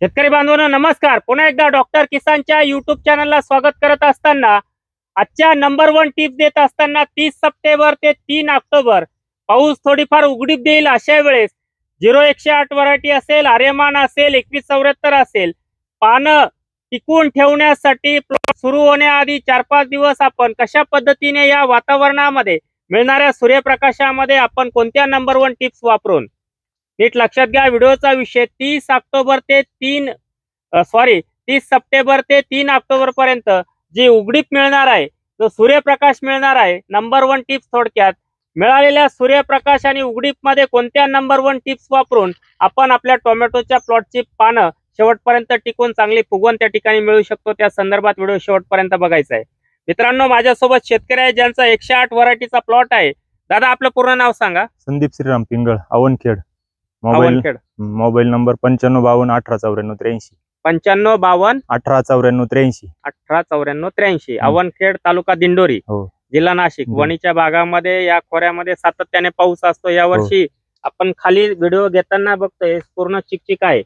शेतकरी बांधवांनो नमस्कार। पुन्हा एकदा डॉक्टर किसानच्या युट्यूब चॅनलला स्वागत करत असताना आजच्या नंबर 1 टिप देत असताना 30 सप्टेंबर ते 3 ऑक्टोबर पाऊस थोडीफार उघडीप देईल अशा वेळेस 0108 व्हरायटी असेल, आर्यमान असेल, 2174 असेल, पानं टिकून ठेवण्यासाठी प्लॉट सुरू होण्याआधी 4-5 दिवस आपण कशा पद्धतीने या वातावरणामध्ये मिळणाऱ्या सूर्यप्रकाशामध्ये आपण कोणत्या नंबर 1 टिप्स वापरून नीट लक्षात घ्या। व्हिडिओचा विषय 30 सप्टेंबर ते 3 ऑक्टोबर पर्यंत जी उघडीप मिळणार आहे, जो सूर्यप्रकाश मिळणार आहे, नंबर 1 टिप्स थोडक्यात मिळालेल्या सूर्यप्रकाश आणि उघडीप मध्ये कोणत्या नंबर 1 टिप्स वापरून आपण आपल्या टोमॅटोच्या प्लॉटची पानं शेवटपर्यंत टिकून चांगली फुगवून त्या ठिकाणी मिळू शकतो, त्या संदर्भात व्हिडिओ शेवटपर्यंत बघायचा आहे। मित्रांनो, माझ्यासोबत शेतकरी आहे ज्यांचा 108 व्हरायटीचा प्लॉट आहे। दादा, आपलं पूर्ण नाव सांगा। संदीप श्रीराम पिंगळ, अवनखेड। मोबाईल नंबर 9552189483 9552189483 189483 अवनखेड, तालुका दिंडोरी, जिल्हा नाशिक। वणीच्या भागामध्ये या खोऱ्यामध्ये सातत्याने पाऊस असतो। यावर्षी आपण खाली व्हिडिओ घेताना बघतोय पूर्ण चिकचिक आहे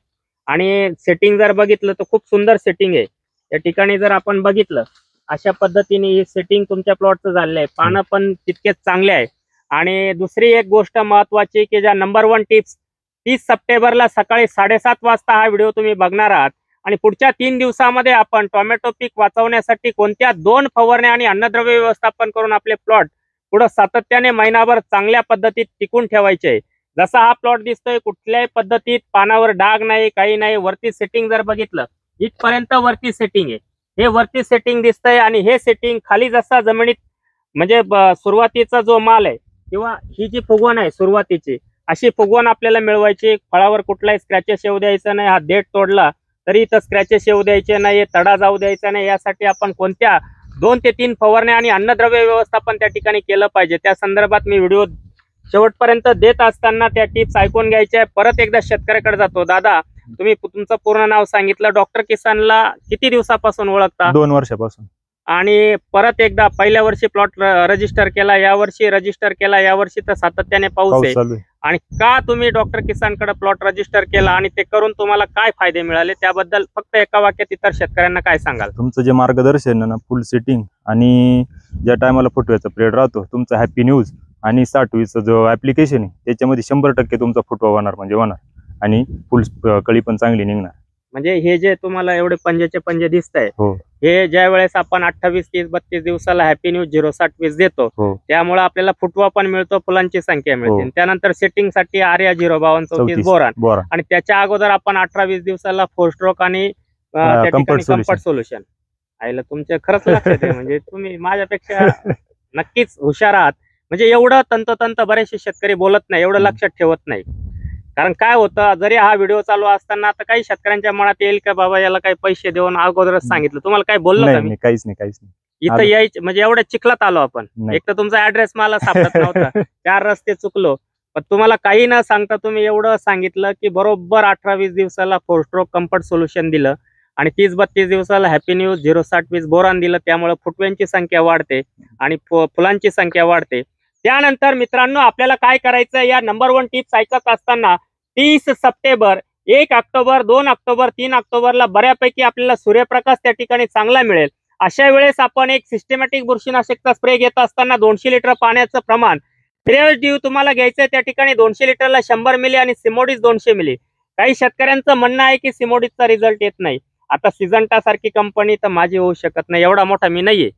आणि सेटिंग जर बघितलं तर खूप सुंदर सेटिंग आहे। या ठिकाणी जर आपण बघितलं अशा पद्धतीने ही सेटिंग तुमच्या प्लॉटचं झालेलं आहे। पानं पण तितकेच चांगले आहे। आणि दुसरी एक गोष्ट महत्वाची की ज्या नंबर 1 टिप्स 30 सप्टेंबरला सकाळी 7:30 वाजता हा व्हिडिओ तुम्ही बघणार आहात आणि पुढच्या 3 दिवसामध्ये आपण टोमॅटो पीक वाचवण्यासाठी कोणत्या 2 फवारण्या आणि अन्नद्रव्य व्यवस्थापन करून आपले प्लॉट पुढे सातत्याने महिनाभर चांगल्या पद्धतीत टिकून ठेवायचे। जसा हा प्लॉट दिसतोय, कुठल्याही पद्धतीत पानावर डाग नाही, काही नाही। वरती सेटिंग जर बघितलं इथपर्यंत वरती सेटिंग आहे, हे वरती सेटिंग दिसतंय आणि हे सेटिंग खाली जसा जमिनीत म्हणजे सुरुवातीचा जो माल आहे किंवा ही जी फुगवण आहे सुरुवातीची, अशी फुगवण आपल्याला मिळवायची। फळावर कुठलाही स्क्रॅचेस येऊ द्यायचा नाही। हा देठ तोडला तरी तर स्क्रॅचेस येऊ द्यायचे नाही, तडा जाऊ द्यायचा नाही। यासाठी आपण कोणत्या 2 ते 3 फवारण्या आणि अन्नद्रव्य व्यवस्थापन त्या ठिकाणी केलं पाहिजे, त्या संदर्भात मी व्हिडिओ शेवटपर्यंत देत असताना त्या टिप्स ऐकून घ्यायच्या। परत एकदा शेतकऱ्याकडे जातो। दादा, तुम्ही तुमचं पूर्ण नाव सांगितलं। डॉक्टर किसानला किती दिवसापासून ओळखता? 2 वर्षापासून। आणि परत एकदा पहिल्या वर्षी प्लॉट रजिस्टर केला, यावर्षी रजिस्टर केला, यावर्षी तर सातत्याने पाऊस आहे। आणि का तुम्ही डॉक्टर किसानकडे प्लॉट रजिस्टर केला आणि ते करून तुम्हाला काय फायदे मिळाले त्याबद्दल फक्त एका वाक्यात इतर शेतकऱ्यांना काय सांगाल? तुमचं जे मार्गदर्शन ना, फुल सेटिंग आणि ज्या टायमाला फुटव्याचा पिरियड राहतो, तुमचा हॅपी न्यूज आणि 60-20 जो ऍप्लिकेशन आहे त्याच्यामध्ये 100% तुमचा फुटवा होणार म्हणजे होणार आणि फुल कळी पण चांगली निघणार। म्हणजे हे जे तुम्हाला एवढे पंजेचे पंजे दिसत आहे, हे ज्या वेळेस आपण 28, 30, 32 दिवसाला हॅपी न्यूज 0-60-20 देतो, त्यामुळे आपल्याला फुटवा पण मिळतो, फुलांची संख्या मिळते। त्यानंतर सेटिंग साठी आर्या 05234 बोरान आणि त्याच्या अगोदर आपण 18-20 दिवसाला 4 स्ट्रोक आणि कम्फर्ट सोल्युशन आयला तुमच्या खरंच लक्षात आहे। म्हणजे तुम्ही माझ्यापेक्षा नक्कीच हुशार आहात। म्हणजे एवढं तंतोतंत बरेचसे शेतकरी बोलत नाही, एवढं लक्षात ठेवत नाही। कारण काय होतं, जरी हा व्हिडिओ चालू असताना तर काही शेतकऱ्यांच्या मनात येईल का बाबा याला काही पैसे देऊन अगोदरच सांगितलं। तुम्हाला काय बोललं का मी? काहीच नाही। इथं यायचं म्हणजे एवढ्या चिखलात आलो आपण। एक तर तुमचा ऍड्रेस मला सापडत नव्हता, 4 रस्ते चुकलो, पण तुम्हाला काही न सांगता तुम्ही एवढं सांगितलं की बरोबर 18-20 दिवसाला 4 स्ट्रोक कम्फर्ट सोल्युशन दिलं आणि 30-32 दिवसाला हॅपी न्यूज 0-60-20 बोरान दिलं। त्यामुळे फुटव्यांची संख्या वाढते आणि फुलांची संख्या वाढते। त्यानंतर मित्रांनो, आपल्याला काय करायचं, या नंबर 1 टिप्स ऐकत असताना 30 सप्टेंबर, 1 ऑक्टोबर, 2 ऑक्टोबर, 3 ऑक्टोबरला बऱ्यापैकी आपल्याला सूर्यप्रकाश त्या ठिकाणी चांगला मिळेल। अशा वेळेस आपण एक सिस्टमॅटिक बुरशीनाशकचा स्प्रे घेत असताना 200 लिटर पाण्याचं प्रमाण ड्यू तुम्हाला घ्यायचंय। त्या ठिकाणी 200 लिटरला 100 मिली आणि सिमोडिस 200 मिली। काही शेतकऱ्यांचं म्हणणं आहे की सिमोडिसचा रिझल्ट येत नाही। आता सिजंटा सारखी कंपनी तर माझी होऊ शकत नाही, एवढा मोठा मी नाहीये।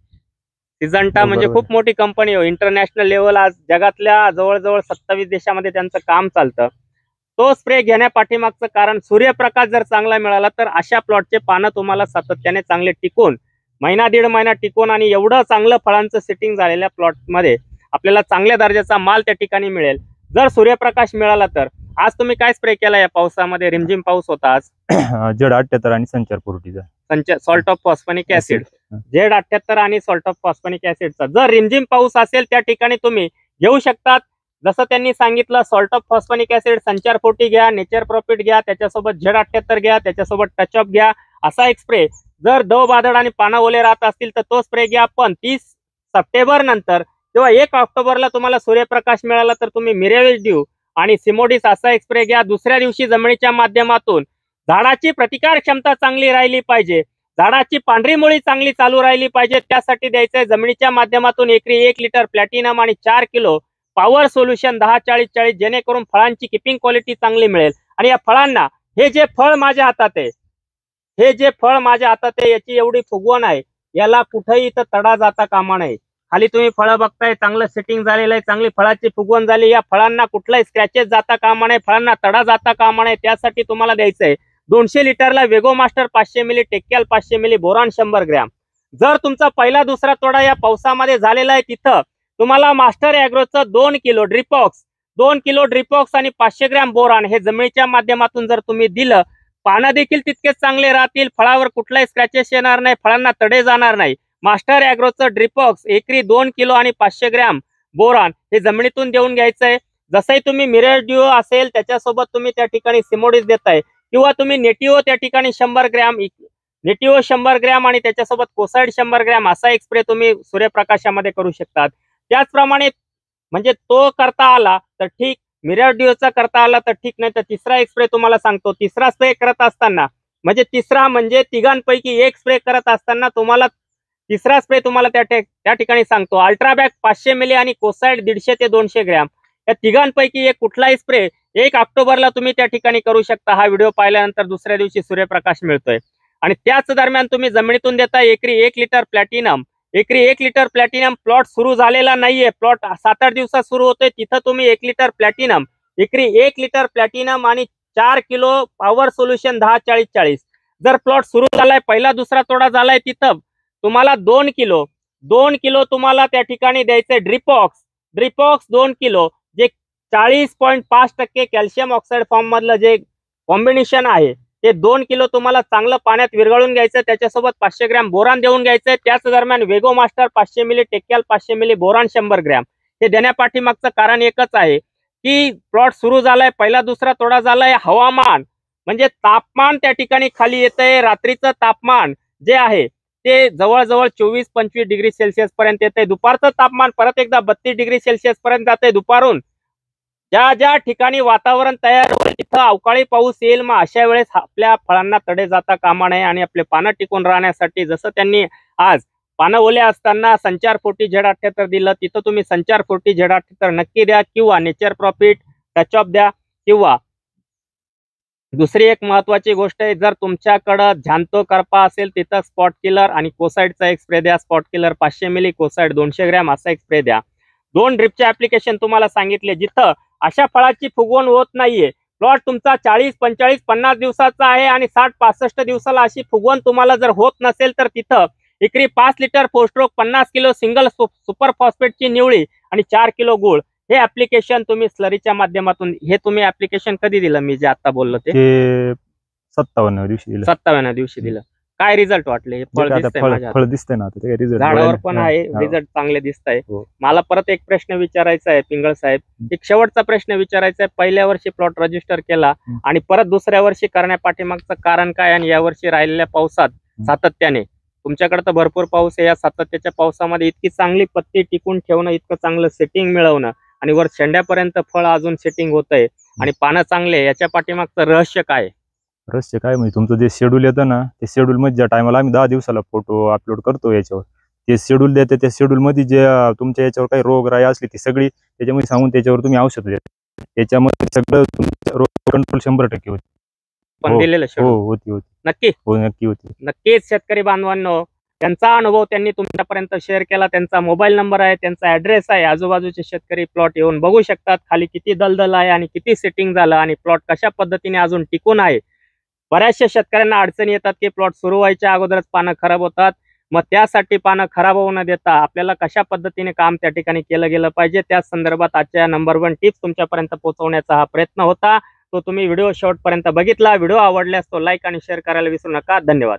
सिजंटा म्हणजे खूप मोठी कंपनी हो, इंटरनॅशनल लेवल, आज जगातल्या जवळजवळ 27 देशामध्ये त्यांचं काम चालतं। तो स्प्रे घेण्यापाठीमागचं कारण सूर्यप्रकाश जर चांगला मिळाला तर अशा प्लॉटचे पानं तुम्हाला सातत्याने चांगले टिकून महिना 1.5 महिना टिकून आणि एवढं चांगलं फळांचं सेटिंग झालेल्या प्लॉटमध्ये आपल्याला चांगल्या दर्जाचा माल त्या ठिकाणी मिळेल जर सूर्यप्रकाश मिळाला तर। आज तुम्ही काय स्प्रे केला या पावसामध्ये? रिमझिम पाऊस होता आज। Z78 आणि संचार पुरटीचा salt of phosphonic acid, Z78 आणि सॉल्ट ऑफ फॉस्फोनिक ऍसिडचा जर रिमझिम पाऊस असेल त्या ठिकाणी तुम्ही घेऊ शकतात। जसं त्यांनी सांगितलं, सॉल्ट ऑफ फॉस्फोनिक ऍसिड, संचार 40 घ्या, नेचर प्रॉफिट घ्या, त्याच्यासोबत Z78 घ्या, त्याच्यासोबत टचअप घ्या। असा एक स्प्रे जर दव बादळ आणि पाना ओले राहत असतील तर तो स्प्रे घ्या। पण 30 सप्टेंबर नंतर किंवा 1 ऑक्टोबरला तुम्हाला सूर्यप्रकाश मिळाला तर तुम्ही मिरेविज ड्यू आणि सिमोडिस असा एक स्प्रे घ्या। दुसऱ्या दिवशी जमिनीच्या माध्यमातून झाडाची प्रतिकार क्षमता चांगली राहिली पाहिजे, झाडाची पांढरी मुळी चांगली चालू राहिली पाहिजे. त्यासाठी द्यायचंय जमिनीच्या माध्यमातून एकरी 1 लिटर प्लॅटिनम आणि 4 किलो पॉवर सोल्युशन 10-40-40, जेणेकरून फळांची किपिंग क्वालिटी चांगली मिळेल. आणि या फळांना हे जे फळ माझ्या हातात आहे, हे जे फळ माझ्या हातात आहे, याची एवढी फुगवण आहे, याला कुठेही इथं तडा जाता कामा नये. खाली तुम्ही फळं बघताय, चांगलं सेटिंग झालेलं आहे, चांगली फळाची फुगवण झाली. या फळांना कुठलाही स्क्रॅचेस जाता कामा नये, फळांना तडा जाता कामा नये. त्यासाठी तुम्हाला द्यायचंय 200 लिटरला वेगो मास्टर 500 मिली, टेक्कॅल 500 मिली, बोरॉन 100 ग्रॅम. जर तुमचा पहिला दुसरा तोडा या पावसामध्ये झालेला आहे, तिथं तुम्हाला मास्टर ॲग्रोचं 2 किलो ड्रिपॉक्स आणि 500 ग्रॅम बोरॉन हे जमिनीच्या माध्यमातून जर तुम्ही दिलं, पानं देखील तितकेच चांगले राहतील, फळावर कुठलाही स्क्रॅचेस येणार नाही, फळांना तडे जाणार नाही. मास्टर ॲग्रोचं ड्रिपॉक्स एकरी 2 किलो आणि 500 ग्रॅम बोरॉन हे जमिनीतून देऊन घ्यायचंय. जसंही तुम्ही मिरॅडिओ असेल त्याच्यासोबत तुम्ही त्या ठिकाणी सिमोडिस देताय, किंवा तुम्ही नेटिओ त्या ठिकाणी 100 ग्रॅम आणि त्याच्यासोबत कोसाइड 100 ग्रॅम असा एक स्प्रे तुम्ही सूर्यप्रकाशामध्ये करू शकतात. त्याचप्रमाणे म्हणजे तो करता आला तर ठीक, मिरॅडिओचा करता आला तर ठीक, नाही तर तिसरा एक स्प्रे तुम्हाला सांगतो. तिसरा स्प्रे करत असताना म्हणजे तिघांपैकी एक स्प्रे करत असताना तुम्हाला तिसरा स्प्रे तुम्हाला त्या ठिकाणी सांगतो. अल्ट्राबॅक 500 मिली आणि कोसाइड 150 ते 200 ग्रॅम. या तिघांपैकी एक कुठलाही स्प्रे 1 ऑक्टोबरला तुम्ही त्या ठिकाणी करू शकता. हा व्हिडिओ पाहिल्यानंतर दुसऱ्या दिवशी सूर्यप्रकाश मिळतोय. आणि त्याच दरम्यान तुम्ही जमिनीतून देता एकरी 1 लिटर प्लॅटिनम. प्लॉट सुरू झालेला नाहीये, प्लॉट 7-8 दिवसात सुरू होतोय, तिथं तुम्ही 1 लिटर प्लॅटिनम आणि 4 किलो पॉवर सोल्युशन 10-40-40. जर प्लॉट सुरू झालाय, पहिला दुसरा तोडा झालाय, तिथं तुम्हाला 2 किलो तुम्हाला त्या ठिकाणी द्यायचंय ड्रिपॉक्स 2 किलो, जे 40.5% कॅल्शियम ऑक्साईड फॉर्म मधलं जे कॉम्बिनेशन आहे, ते 2 किलो तुम्हाला चांगलं पाण्यात विरघळून घ्यायचं. त्याच्यासोबत 500 ग्रॅम बोरॉन देऊन घ्यायचंय. त्याच दरम्यान वेगो मास्टर 500 मिली, टेक्कॅल 500 मिली, बोरॉन 100 ग्रॅम. हे देण्यापाठीमागचं कारण एकच आहे की प्लॉट सुरू झालाय, पहिला दुसरा तोडा झालाय, हवामान म्हणजे तापमान त्या ठिकाणी खाली येतंय. रात्रीचं तापमान जे आहे ते जवळजवळ 24-25 डिग्री सेल्सिअस पर्यंत येतंय. दुपारचं तापमान परत एकदा 32 डिग्री सेल्सिअस पर्यंत जातंय. दुपारून ज्या ठिकाणी वातावरण तयार होईल तिथं अवकाळी पाऊस येईल. मग अशा वेळेस आपल्या फळांना तडे जाता कामा नये आणि आपले पानं टिकून राहण्यासाठी, जसं त्यांनी आज पानं ओले असताना संचार 40 Z78 दिलं, तिथं तुम्ही संचार 40 Z78 नक्की द्या, किंवा नेचर प्रॉफिट टच ऑफ द्या. किंवा दुसरी एक महत्वाची गोष्ट आहे, जर तुमच्याकडं झांतो करपा असेल तिथं स्पॉट किलर आणि कोसाइडचा एक स्प्रे द्या. Spot killer 500 milli, Kocide 200 gram असा एक स्प्रे द्या. 2 ड्रिपचे ऍप्लिकेशन तुम्हाला सांगितले. जिथं अशा फळाची फुगवण होत नाहीये, प्लॉट तुमचा 40, 45, 50 दिवसाचा आहे आणि 60, 65 दिवसाला अशी फुगवण तुम्हाला जर होत नसेल, तर तिथं एकरी 5 litre फोस्ट्रोक, 50 kilo single super फॉस्फेटची Nivali आणि 4 किलो गुळ हे ऍप्लिकेशन तुम्ही स्लरीच्या माध्यमातून, हे तुम्ही ऍप्लिकेशन कधी दिलं? मी जे आता बोललो ते 57व्या दिवशी दिलं. काय रिझल्ट वाटले? फळ दिसतंय ना, झाडावर पण आहे, रिझल्ट चांगले दिसत आहे. मला परत एक प्रश्न विचारायचा आहे पिंगळ साहेब, एक शेवटचा प्रश्न विचारायचा आहे. पहिल्या वर्षी प्लॉट रजिस्टर केला आणि परत दुसऱ्या वर्षी करण्यापाठीमागचं कारण काय, आणि यावर्षी राहिलेल्या पावसात सातत्याने, तुमच्याकडे तर भरपूर पाऊस आहे, या सातत्याच्या पावसामध्ये इतकी चांगली पत्ती टिकून ठेवणं, इतकं चांगलं सेटिंग मिळवणं आणि वर शेंड्यापर्यंत फळ अजून सेटिंग होतंय आणि पानं चांगले, याच्या पाठीमागचं रहस्य काय? रहस्य काय म्हणजे तुमचं जे शेड्यूल येतं ना, ते शेड्यूल मध्ये ज्या टायमाला आम्ही 10 दिवसाला फोटो अपलोड करतो याच्यावर, ते शेड्यूल देते, त्या शेड्यूल मध्ये जे तुमच्या याच्यावर काही रोगराई असली ती सगळी त्याच्यामध्ये सांगून त्याच्यावर तुम्ही औषध देता. याच्यामध्ये सगळं तुमचं रोग कंट्रोल 100% होते. पण दिलेलं होती नक्की होती. नक्कीच शेतकरी बांधवांनो, त्यांचा अनुभव त्यांनी तुमच्यापर्यंत शेअर केला. त्यांचा मोबाईल नंबर आहे, त्यांचा ऍड्रेस आहे. आजूबाजूचे शेतकरी प्लॉट येऊन बघू शकतात खाली किती दलदल आहे आणि किती सेटिंग झालं आणि प्लॉट कशा पद्धतीने अजून टिकून आहे. बऱ्याचशा शेतकऱ्यांना अडचणी येतात की प्लॉट सुरू व्हायच्या अगोदरच पानं खराब होतात. मग त्यासाठी पानं खराब होऊ न देता आपल्याला कशा पद्धतीने काम त्या ठिकाणी केलं गेलं पाहिजे, त्या संदर्भात आजच्या नंबर 1 टिप्स तुमच्यापर्यंत पोहोचवण्याचा हा प्रयत्न होता. तो तुम्ही व्हिडिओ शेवटपर्यंत बघितला. व्हिडिओ आवडल्यास तो लाईक आणि शेअर करायला विसरू नका. धन्यवाद.